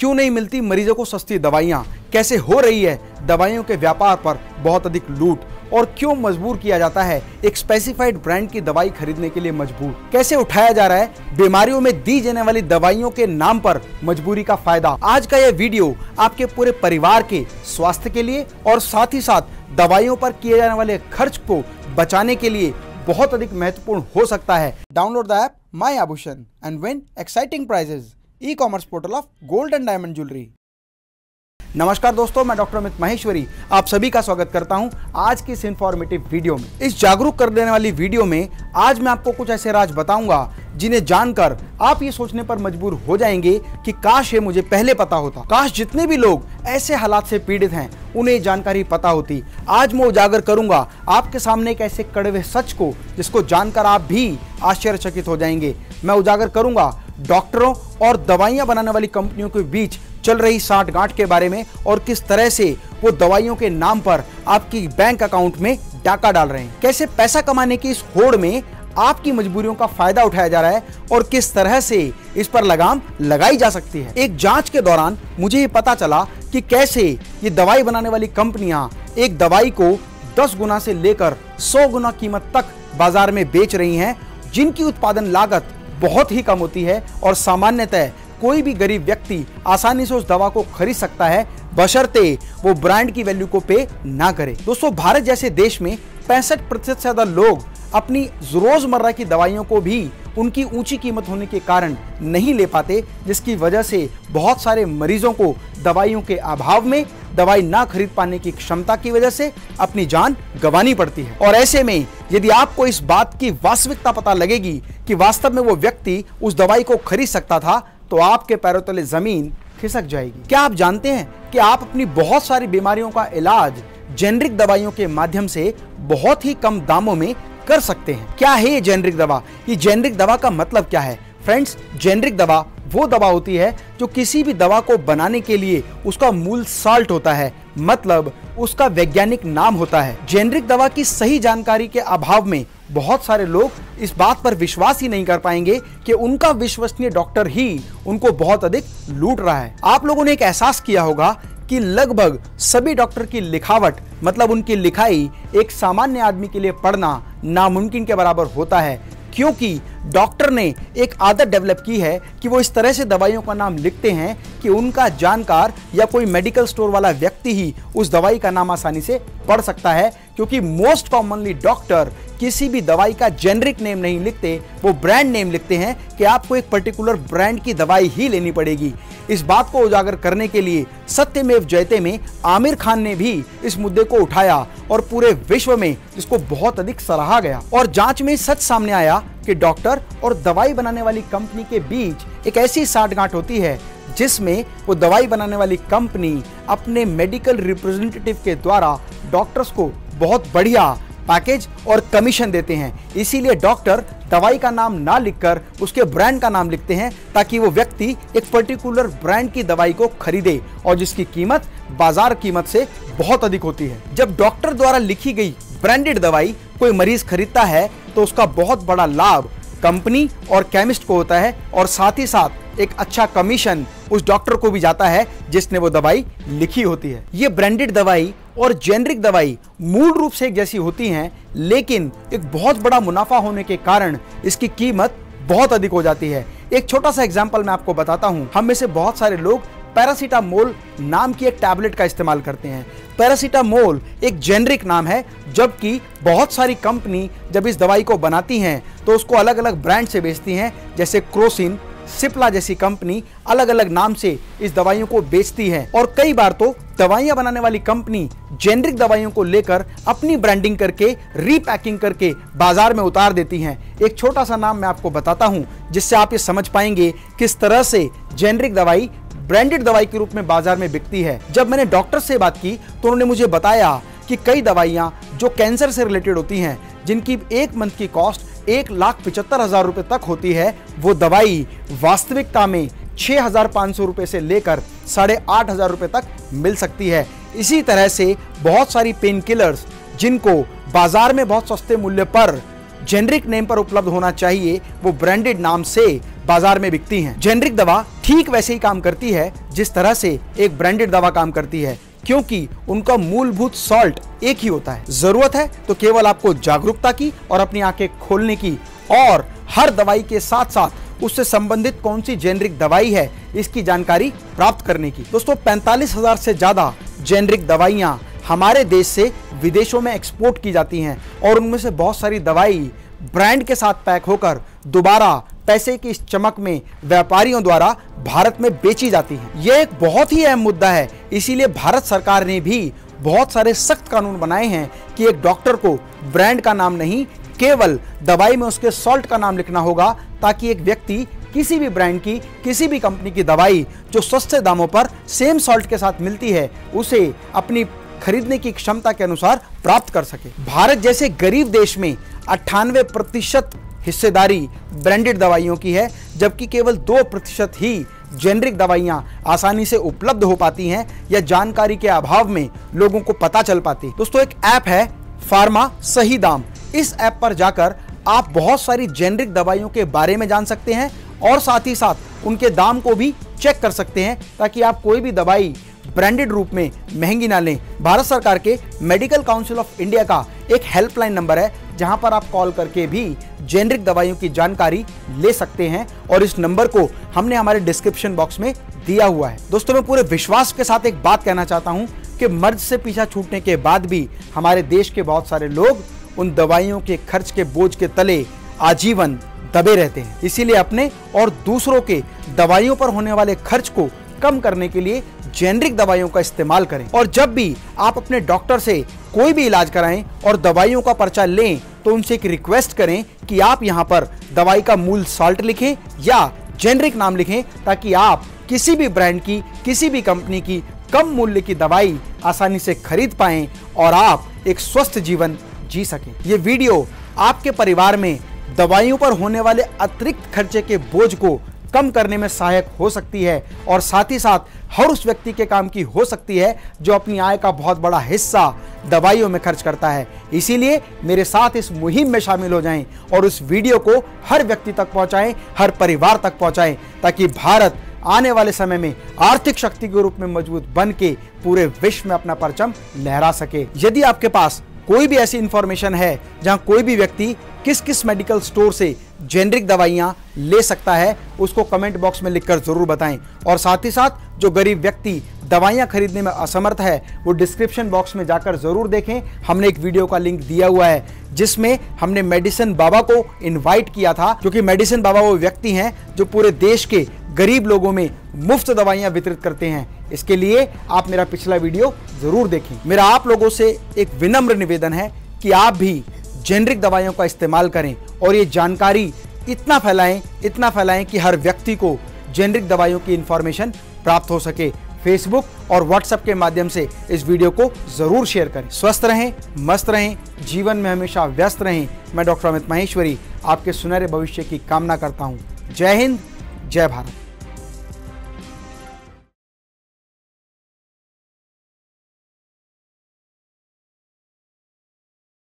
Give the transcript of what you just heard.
क्यों नहीं मिलती मरीजों को सस्ती दवाइयाँ, कैसे हो रही है दवाइयों के व्यापार पर बहुत अधिक लूट, और क्यों मजबूर किया जाता है एक स्पेसिफाइड ब्रांड की दवाई खरीदने के लिए मजबूर, कैसे उठाया जा रहा है बीमारियों में दी जाने वाली दवाइयों के नाम पर मजबूरी का फायदा। आज का यह वीडियो आपके पूरे परिवार के स्वास्थ्य के लिए और साथ ही साथ दवाइयों पर किए जाने वाले खर्च को बचाने के लिए बहुत अधिक महत्वपूर्ण हो सकता है। Download the app my Aabhushan and win exciting prizes, e-commerce portal of gold and diamond jewellery. नमस्कार दोस्तों, मैं डॉक्टर अमित माहेश्वरी आप सभी का स्वागत करता हूं आज की इस इंफॉर्मेटिव वीडियो में। इस जागरूक कर देने वाली वीडियो में आज मैं आपको कुछ ऐसे राज बताऊंगा जिन्हें जानकर आप ये सोचने पर मजबूर हो जाएंगे कि काश ये मुझे पहले पता होता, काश जितने भी लोग ऐसे हालात से पीड़ित हैं उन्हें जानकारी पता होती। आज मैं उजागर करूंगा आपके सामने एक ऐसे कड़वे सच को जिसको जानकर आप भी आश्चर्यचकित हो जाएंगे। मैं उजागर करूंगा डॉक्टरों और दवाइयां बनाने वाली कंपनियों के बीच चल रही साठगांठ के बारे में और किस तरह से वो दवाइयों के नाम पर आपकी बैंक अकाउंट में डाका डाल रहे हैं, कैसे पैसा कमाने की इस होड़ में आपकी मजबूरियों का फायदा उठाया जा रहा है और किस तरह से इस पर लगाम लगाई जा सकती है। एक जांच के दौरान मुझे ये पता चला कि कैसे ये दवाई बनाने वाली कंपनियां एक दवाई को 10 गुना से लेकर 100 गुना कीमत तक बाजार में बेच रही हैं, जिनकी उत्पादन लागत बहुत ही कम होती है और सामान्यतः कोई भी गरीब व्यक्ति आसानी से उस दवा को खरीद सकता है, बशर्ते वो ब्रांड की वैल्यू को पे ना करे। दोस्तों, भारत जैसे देश में 65% से ज्यादा लोग अपनी रोजमर्रा की दवाइयों को भी उनकी ऊंची कीमत होने के कारण नहीं ले पाते, जिसकी वजह से बहुत सारे मरीजों को दवाइयों के अभाव में दवाई ना खरीद पाने की क्षमता की वजह से अपनी जान गंवानी पड़ती है। और ऐसे में यदि आपको इस बात की वास्तविकता पता लगेगी कि वास्तव में वो व्यक्ति उस दवाई को खरीद सकता था, तो आपके पैरों तले जमीन खिसक जाएगी। क्या आप जानते हैं कि आप अपनी बहुत सारी बीमारियों का इलाज जेनरिक दवाइयों के माध्यम से बहुत ही कम दामों में कर सकते हैं? क्या है ये जेनरिक दवा? ये जेनरिक दवा का मतलब क्या है? फ्रेंड्स, जेनरिक दवा वो दवा होती है जो किसी भी दवा को बनाने के लिए उसका मूल साल्ट होता है, मतलब उसका वैज्ञानिक नाम होता है। जेनरिक दवा की सही जानकारी के अभाव में बहुत सारे लोग इस बात पर विश्वास ही नहीं कर पाएंगे कि उनका विश्वसनीय डॉक्टर ही उनको बहुत अधिक लूट रहा है। आप लोगों ने एक एहसास किया होगा कि लगभग सभी डॉक्टर की लिखावट, मतलब उनकी लिखाई, एक सामान्य आदमी के लिए पढ़ना नामुमकिन के बराबर होता है, क्योंकि डॉक्टर ने एक आदत डेवलप की है कि वो इस तरह से दवाइयों का नाम लिखते हैं कि उनका जानकार या कोई मेडिकल स्टोर वाला व्यक्ति ही उस दवाई का नाम आसानी से पढ़ सकता है, क्योंकि मोस्ट कॉमनली डॉक्टर किसी भी दवाई का जेनरिक नेम नहीं लिखते, वो ब्रांड नेम लिखते हैं कि आपको एक पर्टिकुलर ब्रांड की दवाई ही लेनी पड़ेगी। इस बात को उजागर करने के लिए सत्यमेव जयते में आमिर खान ने भी इस मुद्दे को उठाया और पूरे विश्व में इसको बहुत अधिक सराहा गया। और जांच में सच सामने आया कि डॉक्टर और दवाई बनाने वाली कंपनी के बीच एक ऐसी साठगांठ होती है जिसमें वो दवाई बनाने वाली कंपनी अपने मेडिकल रिप्रेजेंटेटिव के द्वारा डॉक्टर्स को बहुत बढ़िया पैकेज और कमीशन देते हैं। इसीलिए डॉक्टर दवाई का नाम ना लिखकर उसके ब्रांड का नाम लिखते हैं, ताकि वो व्यक्ति एक पर्टिकुलर ब्रांड की दवाई को खरीदे और जिसकी कीमत बाजार कीमत से बहुत अधिक होती है। जब डॉक्टर द्वारा लिखी गई ब्रांडेड दवाई कोई मरीज खरीदता है तो उसका बहुत बड़ा लाभ कंपनी और केमिस्ट को होता है, और साथ ही साथ एक अच्छा कमीशन उस डॉक्टर को भी जाता है जिसने वो दवाई लिखी होती है। ये ब्रांडेड दवाई और जेनरिक दवाई मूल रूप से एक जैसी होती हैं, लेकिन एक बहुत बड़ा मुनाफा होने के कारण इसकी कीमत बहुत अधिक हो जाती है। एक छोटा सा एग्जांपल मैं आपको बताता हूं। हम में से बहुत सारे लोग पैरासीटामोल नाम की एक टैबलेट का इस्तेमाल करते हैं। पैरासीटामोल एक जेनरिक नाम है, जबकि बहुत सारी कंपनी जब इस दवाई को बनाती हैं तो उसको अलग अलग ब्रांड से बेचती हैं, जैसे क्रोसिन, सिप्ला जैसी कंपनी अलग अलग नाम से इस दवाइयों को बेचती है। और कई बार तो दवाइयां बनाने वाली कंपनी जेनरिक दवाइयों को लेकर अपनी ब्रांडिंग करके रीपैकिंग करके बाजार में उतार देती हैं। एक छोटा सा नाम मैं आपको बताता हूं जिससे आप ये समझ पाएंगे किस तरह से जेनरिक दवाई ब्रांडेड दवाई के रूप में बाजार में बिकती है। जब मैंने डॉक्टर से बात की तो उन्होंने मुझे बताया कि कई दवाइयां जो कैंसर से रिलेटेड होती हैं, जिनकी एक मंथ की कॉस्ट 1,75,000 रुपए तक होती है, वो दवाई वास्तविकता में 6,500 रुपए से लेकर 8,500 रुपए तक मिल सकती है। इसी तरह से बहुत सारी पेन किलर्स जिनको बाजार में बहुत सस्ते मूल्य पर जेनरिक नेम पर उपलब्ध होना चाहिए वो ब्रांडेड नाम से बाजार में बिकती हैं। जेनरिक दवा ठीक वैसे ही काम करती है जिस तरह से एक ब्रांडेड दवा काम करती है, क्योंकि उनका मूलभूत सॉल्ट एक ही होता है। जरूरत है तो केवल आपको जागरूकता की और अपनी आंखें खोलने की, और हर दवाई के साथ साथ उससे संबंधित कौन सी जेनरिक दवाई है इसकी जानकारी प्राप्त करने की। दोस्तों 45,000 से ज्यादा जेनरिक दवाइयां हमारे देश से विदेशों में एक्सपोर्ट की जाती हैं, और उनमें से बहुत सारी दवाई ब्रांड के साथ पैक होकर दोबारा पैसे की इस चमक में व्यापारियों द्वारा भारत में बेची जाती है। यह एक बहुत ही अहम मुद्दा है, इसीलिए भारत सरकार ने भी बहुत सारे सख्त कानून बनाए हैं कि एक डॉक्टर को ब्रांड का नाम नहीं, केवल दवाई में उसके सॉल्ट का नाम लिखना होगा, ताकि एक व्यक्ति किसी भी ब्रांड की, किसी भी कंपनी की दवाई जो सस्ते दामों पर सेम सॉल्ट के साथ मिलती है उसे अपनी खरीदने की क्षमता के अनुसार प्राप्त कर सके। भारत जैसे गरीब देश में 98% हिस्सेदारी ब्रांडेड दवाइयों की है, जबकि केवल 2% ही जेनरिक दवाइयां आसानी से उपलब्ध हो पाती हैं या जानकारी के अभाव में लोगों को पता चल पाती। दोस्तों एक ऐप है फार्मा सही दाम। इस ऐप पर जाकर आप बहुत सारी जेनरिक दवाइयों के बारे में जान सकते हैं और साथ ही साथ उनके दाम को भी चेक कर सकते हैं, ताकि आप कोई भी दवाई ब्रांडेड रूप में महंगी ना लें। भारत सरकार के मेडिकल काउंसिल ऑफ इंडिया का एक हेल्पलाइन नंबर है, जहां पर आप कॉल करके भी जेनरिक दवाइयों की जानकारी ले सकते हैं, और इस नंबर को हमने हमारे डिस्क्रिप्शन बॉक्स में दिया हुआ है। दोस्तों मैं पूरे विश्वास के साथ एक बात कहना चाहता हूं कि मर्ज से पीछा छूटने के बाद भी हमारे देश के बहुत सारे लोग उन दवाइयों के खर्च के बोझ के तले आजीवन दबे रहते हैं। इसीलिए अपने और दूसरों के दवाइयों पर होने वाले खर्च को कम करने के लिए जेनरिक दवाइयों का इस्तेमाल करें। और जब भी आप अपने डॉक्टर से कोई भी इलाज कराएं और दवाइयों का पर्चा लें, तो उनसे एक रिक्वेस्ट करें कि आप यहां पर दवाई का मूल सॉल्ट लिखें या जेनरिक नाम लिखें, ताकि आप किसी भी ब्रांड की, किसी भी कंपनी की कम मूल्य की दवाई आसानी से खरीद पाएं और आप एक स्वस्थ जीवन जी सकें। ये वीडियो आपके परिवार में दवाइयों पर होने वाले अतिरिक्त खर्चे के बोझ को कम करने में सहायक हो सकती है, और साथ ही साथ हर उस व्यक्ति के काम की हो सकती है जो अपनी आय का बहुत बड़ा हिस्सा दवाइयों में खर्च करता है। इसीलिए मेरे साथ इस मुहिम में शामिल हो जाएं और उस वीडियो को हर व्यक्ति तक पहुंचाएं, हर परिवार तक पहुंचाएं, ताकि भारत आने वाले समय में आर्थिक शक्ति के रूप में मजबूत बन के पूरे विश्व में अपना परचम लहरा सके। यदि आपके पास कोई भी ऐसी इंफॉर्मेशन है जहां कोई भी व्यक्ति किस किस मेडिकल स्टोर से जेनरिक दवाइयां ले सकता है, उसको कमेंट बॉक्स में लिखकर जरूर बताएं। और साथ ही साथ जो गरीब व्यक्ति दवाइयां खरीदने में असमर्थ है, वो डिस्क्रिप्शन बॉक्स में जाकर जरूर देखें। हमने एक वीडियो का लिंक दिया हुआ है जिसमें हमने मेडिसिन बाबा को इनवाइट किया था, क्योंकि मेडिसिन बाबा वो व्यक्ति हैं जो पूरे देश के गरीब लोगों में मुफ्त दवाइयां वितरित करते हैं। इसके लिए आप मेरा पिछला वीडियो जरूर देखें। मेरा आप लोगों से एक विनम्र निवेदन है कि आप भी जेनरिक दवाइयों का इस्तेमाल करें और ये जानकारी इतना फैलाएं कि हर व्यक्ति को जेनरिक दवाइयों की इंफॉर्मेशन प्राप्त हो सके। फेसबुक और व्हाट्सएप के माध्यम से इस वीडियो को जरूर शेयर करें। स्वस्थ रहें, मस्त रहें, जीवन में हमेशा व्यस्त रहें। मैं डॉक्टर अमित माहेश्वरी आपके सुनहरे भविष्य की कामना करता हूं। जय हिंद, जय भारत।